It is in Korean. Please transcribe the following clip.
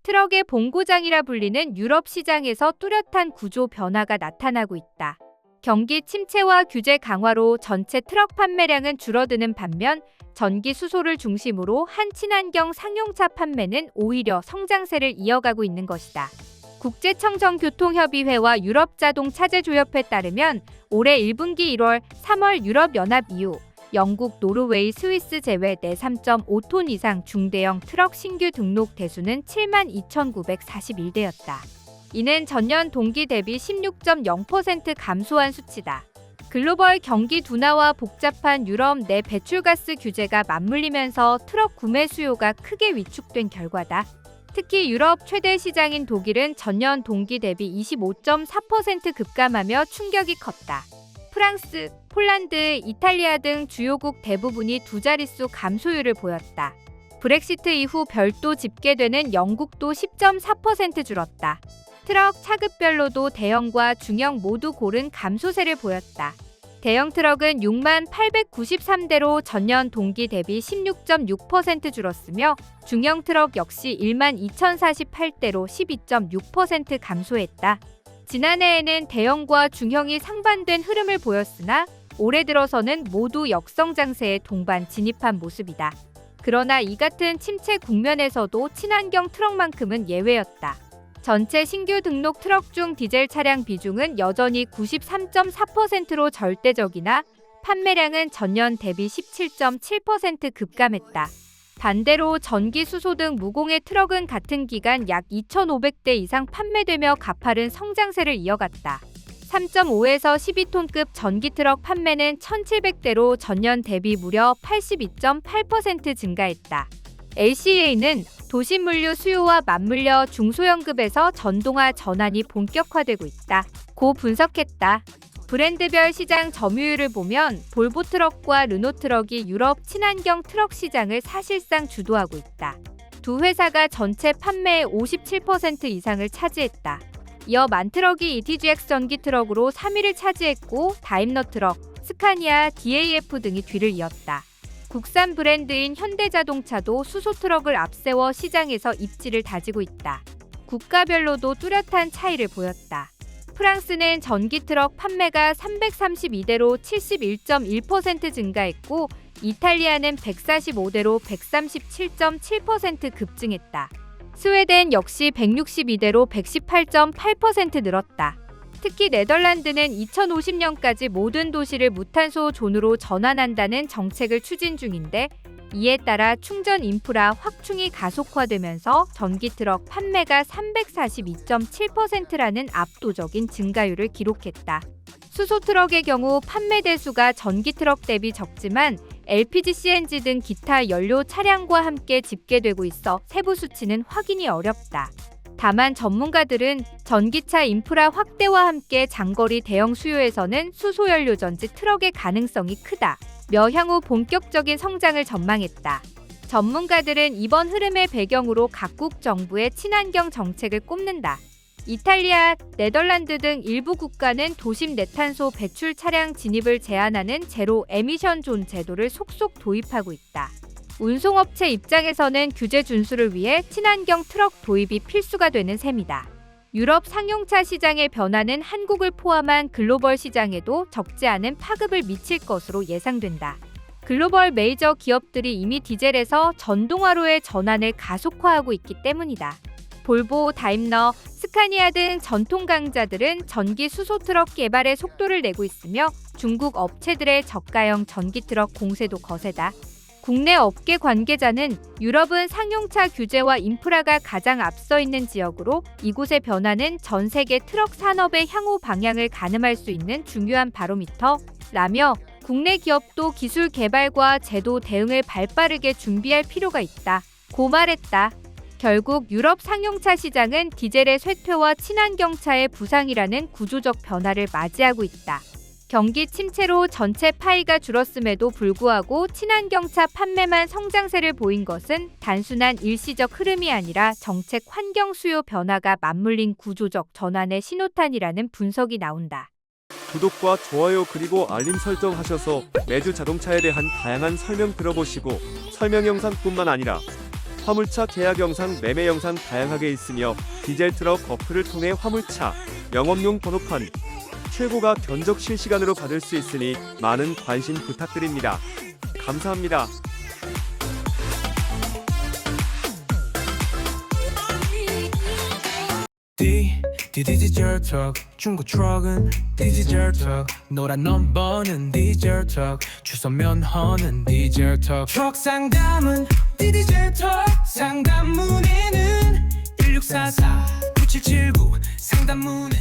트럭의 본고장이라 불리는 유럽 시장에서 뚜렷한 구조 변화가 나타나고 있다. 경기 침체와 규제 강화로 전체 트럭 판매량은 줄어드는 반면 전기 수소를 중심으로 한 친환경 상용차 판매는 오히려 성장세를 이어가고 있는 것이다. 국제청정교통협의회와 유럽자동차제조협에 따르면 올해 1분기 1월, 3월 유럽연합 EU, 영국, 노르웨이, 스위스 제외 내 3.5톤 이상 중대형 트럭 신규 등록 대수는 72,941대였다. 이는 전년 동기 대비 16.0% 감소한 수치다. 글로벌 경기 둔화와 복잡한 유럽 내 배출가스 규제가 맞물리면서 트럭 구매 수요가 크게 위축된 결과다. 특히 유럽 최대 시장인 독일은 전년 동기 대비 25.4% 급감하며 충격이 컸다. 프랑스, 폴란드, 이탈리아 등 주요국 대부분이 두 자릿수 감소율을 보였다. 브렉시트 이후 별도 집계되는 영국도 10.4% 줄었다. 트럭 차급별로도 대형과 중형 모두 고른 감소세를 보였다. 대형 트럭은 6만 893대로 전년 동기 대비 16.6% 줄었으며 중형 트럭 역시 1만 2048대로 12.6% 감소했다. 지난해에는 대형과 중형이 상반된 흐름을 보였으나 올해 들어서는 모두 역성장세에 동반 진입한 모습이다. 그러나 이 같은 침체 국면에서도 친환경 트럭만큼은 예외였다. 전체 신규 등록 트럭 중 디젤 차량 비중은 여전히 93.4%로 절대적이나 판매량은 전년 대비 17.7% 급감했다. 반대로 전기 수소 등 무공해 트럭은 같은 기간 약 2,500대 이상 판매되며 가파른 성장세를 이어갔다. 3.5에서 12톤급 전기 트럭 판매는 1,700대로 전년 대비 무려 82.8% 증가했다. LCA는 도심 물류 수요와 맞물려 중소형급에서 전동화 전환이 본격화되고 있다. 고 분석했다. 브랜드별 시장 점유율을 보면 볼보 트럭과 르노 트럭이 유럽 친환경 트럭 시장을 사실상 주도하고 있다. 두 회사가 전체 판매의 57% 이상을 차지했다. 이어 만트럭이 ETGX 전기 트럭으로 3위를 차지했고 다임러 트럭, 스카니아, DAF 등이 뒤를 이었다. 국산 브랜드인 현대자동차도 수소 트럭을 앞세워 시장에서 입지를 다지고 있다. 국가별로도 뚜렷한 차이를 보였다. 프랑스는 전기 트럭 판매가 332대로 71.1% 증가했고 이탈리아는 145대로 137.7% 급증했다. 스웨덴 역시 162대로 118.8% 늘었다. 특히 네덜란드는 2050년까지 모든 도시를 무탄소 존으로 전환한다는 정책을 추진 중인데 이에 따라 충전 인프라 확충이 가속화되면서 전기 트럭 판매가 342.7%라는 압도적인 증가율을 기록했다. 수소 트럭의 경우 판매 대수가 전기 트럭 대비 적지만 LPG, CNG 등 기타 연료 차량과 함께 집계되고 있어 세부 수치는 확인이 어렵다. 다만 전문가들은 전기차 인프라 확대와 함께 장거리 대형 수요에서는 수소연료 전지 트럭의 가능성이 크다. 며 향후 본격적인 성장을 전망했다. 전문가들은 이번 흐름의 배경으로 각국 정부의 친환경 정책을 꼽는다. 이탈리아, 네덜란드 등 일부 국가는 도심 내탄소 배출 차량 진입을 제한하는 제로 에미션 존 제도를 속속 도입하고 있다. 운송업체 입장에서는 규제 준수를 위해 친환경 트럭 도입이 필수가 되는 셈이다. 유럽 상용차 시장의 변화는 한국을 포함한 글로벌 시장에도 적지 않은 파급을 미칠 것으로 예상된다. 글로벌 메이저 기업들이 이미 디젤에서 전동화로의 전환을 가속화하고 있기 때문이다. 볼보, 다임러, 스카니아 등 전통 강자들은 전기 수소 트럭 개발에 속도를 내고 있으며 중국 업체들의 저가형 전기 트럭 공세도 거세다. 국내 업계 관계자는 유럽은 상용차 규제와 인프라가 가장 앞서 있는 지역으로 이곳의 변화는 전 세계 트럭 산업의 향후 방향을 가늠할 수 있는 중요한 바로미터라며 국내 기업도 기술 개발과 제도 대응을 발빠르게 준비할 필요가 있다. 고 말했다. 결국 유럽 상용차 시장은 디젤의 쇠퇴와 친환경차의 부상이라는 구조적 변화를 맞이하고 있다. 경기 침체로 전체 파이가 줄었음에도 불구하고 친환경차 판매만 성장세를 보인 것은 단순한 일시적 흐름이 아니라 정책 환경 수요 변화가 맞물린 구조적 전환의 신호탄이라는 분석이 나온다. 구독과 좋아요 그리고 알림 설정하셔서 매주 자동차에 대한 다양한 설명 들어보시고 설명 영상뿐만 아니라 화물차 계약 영상, 매매 영상 다양하게 있으며 디젤 트럭 어플을 통해 화물차 영업용 번호판 최고가 견적 실시간으로 받을 수 있으니 많은 관심 부탁드립니다. 감사합니다. 디젤 트럭 중고 트럭은 디젤 트럭 노란 넘버는 디젤 트럭 주소 면허는 디젤 트럭 상담은 디젤 트럭 상담 문의는 1644 9779 상담 문의